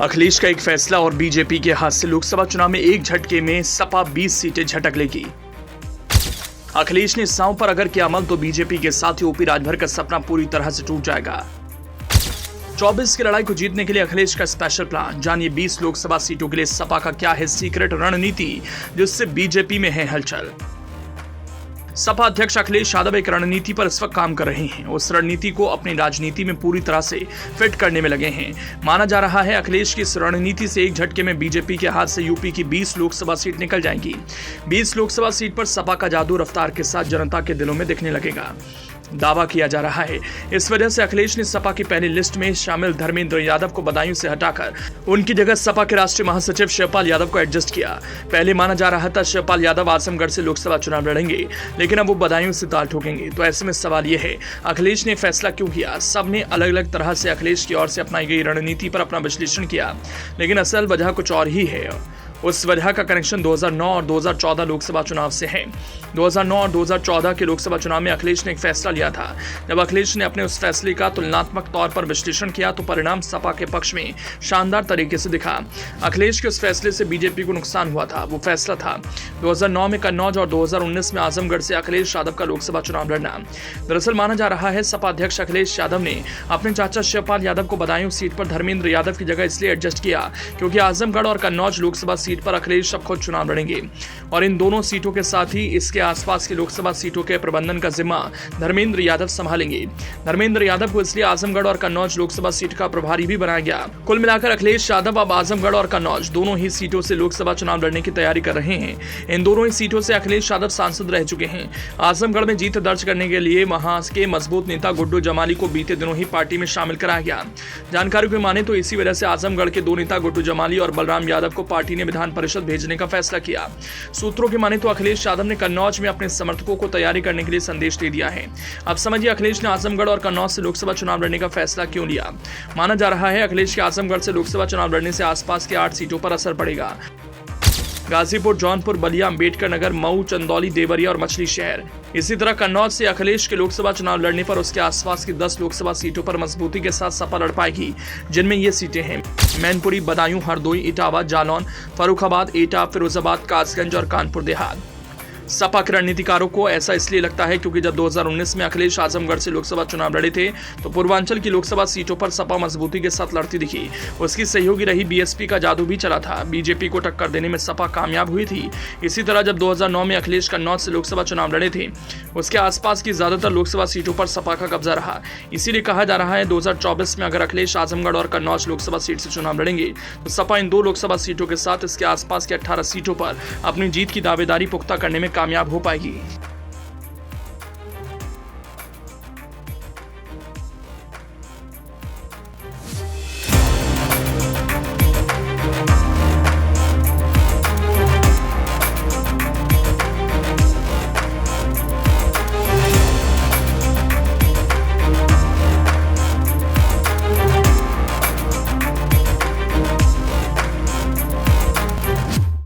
अखिलेश का एक फैसला और बीजेपी के हाथ से लोकसभा चुनाव में एक झटके में सपा 20 सीटें झटक लेगी। अखिलेश ने सांव पर अगर किया अमल तो बीजेपी के साथ ही ओपी राजभर का सपना पूरी तरह से टूट जाएगा। 24 की लड़ाई को जीतने के लिए अखिलेश का स्पेशल प्लान, जानिए 20 लोकसभा सीटों के लिए सपा का क्या है सीक्रेट रणनीति जिससे बीजेपी में है हलचल। सपा अध्यक्ष अखिलेश यादव एक रणनीति पर इस वक्त काम कर रहे हैं। उस रणनीति को अपनी राजनीति में पूरी तरह से फिट करने में लगे हैं। माना जा रहा है अखिलेश की इस रणनीति से एक झटके में बीजेपी के हाथ से यूपी की 20 लोकसभा सीट निकल जाएंगी। 20 लोकसभा सीट पर सपा का जादू रफ्तार के साथ जनता के दिलों में दिखने लगेगा, दावा किया जा रहा है। इस वजह से अखिलेश ने सपा की पहली लिस्ट में शामिल धर्मेंद्र यादव को बदायूं से हटाकर उनकी जगह सपा के राष्ट्रीय महासचिव शिवपाल यादव को एडजस्ट किया। पहले माना जा रहा था शिवपाल यादव आजमगढ़ से लोकसभा चुनाव लड़ेंगे, लेकिन अब वो बदायूं से ताल ठोकेंगे। तो ऐसे में सवाल यह है, अखिलेश ने फैसला क्यों किया? सबने अलग अलग तरह से अखिलेश की ओर से अपनाई गई रणनीति पर अपना विश्लेषण किया, लेकिन असल वजह कुछ और ही है। उस वजह का कनेक्शन 2009 और 2014 लोकसभा चुनाव से है। 2009 और 2014 के लोकसभा चुनाव में अखिलेश ने एक फैसला लिया था। जब अखिलेश ने अपने उस फैसले का तुलनात्मक तौर पर विश्लेषण किया तो परिणाम सपा के पक्ष में शानदार तरीके से दिखा। अखिलेश के उस फैसले से बीजेपी को नुकसान हुआ था। वो फैसला था 2009 में कन्नौज और 2019 में आजमगढ़ से अखिलेश यादव का लोकसभा चुनाव लड़ना। दरअसल माना जा रहा है सपा अध्यक्ष अखिलेश यादव ने अपने चाचा शिवपाल यादव को बदायूं सीट पर धर्मेंद्र यादव की जगह इसलिए एडजस्ट किया क्योंकि आजमगढ़ और कन्नौज लोकसभा सीट पर अखिलेश अब खुद चुनाव लड़ेंगे और इन दोनों सीटों के साथ ही इसके आसपास की लोकसभा सीटों के प्रबंधन का जिम्मा धर्मेंद्र यादव संभालेंगे। धर्मेंद्र यादव को इसलिए आजमगढ़ और कन्नौज लोकसभा सीट का प्रभारी भी बनाया गया। कुल मिलाकर अखिलेश यादव अब आजमगढ़ और कन्नौज दोनों ही सीटों से लोकसभा चुनाव लड़ने की तैयारी कर रहे हैं। इन दोनों ही सीटों से अखिलेश यादव सांसद रह चुके हैं। आजमगढ़ में जीत दर्ज करने के लिए वहां के मजबूत नेता गुड्डू जमाली को बीते दिनों ही पार्टी में शामिल कराया गया। जानकारी को माने तो इसी वजह से आजमगढ़ के दो नेता गुड्डू जमाली और बलराम यादव को पार्टी ने विधान परिषद भेजने का फैसला किया। सूत्रों की माने तो अखिलेश यादव ने कन्नौज में अपने समर्थकों को तैयारी करने के लिए संदेश दे दिया है। अब समझिए अखिलेश ने आजमगढ़ और कन्नौज से लोकसभा चुनाव लड़ने का फैसला क्यों लिया। माना जा रहा है अखिलेश के आजमगढ़ से लोकसभा चुनाव लड़ने से आसपास के 8 सीटों पर असर पड़ेगा। गाजीपुर, जौनपुर, बलिया, अंबेडकर नगर, मऊ, चंदौली, देवरिया और मछली शहर। इसी तरह कन्नौज से अखिलेश के लोकसभा चुनाव लड़ने पर उसके आसपास की 10 लोकसभा सीटों पर मजबूती के साथ सपा लड़ पाएगी, जिनमें ये सीटें हैं मैनपुरी, बदायूं, हरदोई, इटावा, जालौन, फर्रुखाबाद, एटा, फिरोजाबाद, कासगंज और कानपुर देहात। सपा के रणनीतिकारों को ऐसा इसलिए लगता है क्योंकि जब 2019 में अखिलेश आजमगढ़ से लोकसभा चुनाव लड़े थे तो पूर्वांचल की लोकसभा सीटों पर सपा मजबूती के साथ लड़ती दिखी। उसकी सहयोगी रही बीएसपी का जादू भी चला था। बीजेपी को टक्कर देने में सपा कामयाब हुई थी। इसी तरह जब 2009 में अखिलेश कन्नौज से लोकसभा चुनाव लड़े थे उसके आसपास की ज्यादातर लोकसभा सीटों पर सपा का कब्जा रहा। इसीलिए कहा जा रहा है 2024 में अगर अखिलेश आजमगढ़ और कन्नौज लोकसभा सीट से चुनाव लड़ेंगे तो सपा इन 2 लोकसभा सीटों के साथ इसके आसपास के 18 सीटों पर अपनी जीत की दावेदारी पुख्ता करने में कामयाब हो पाएगी।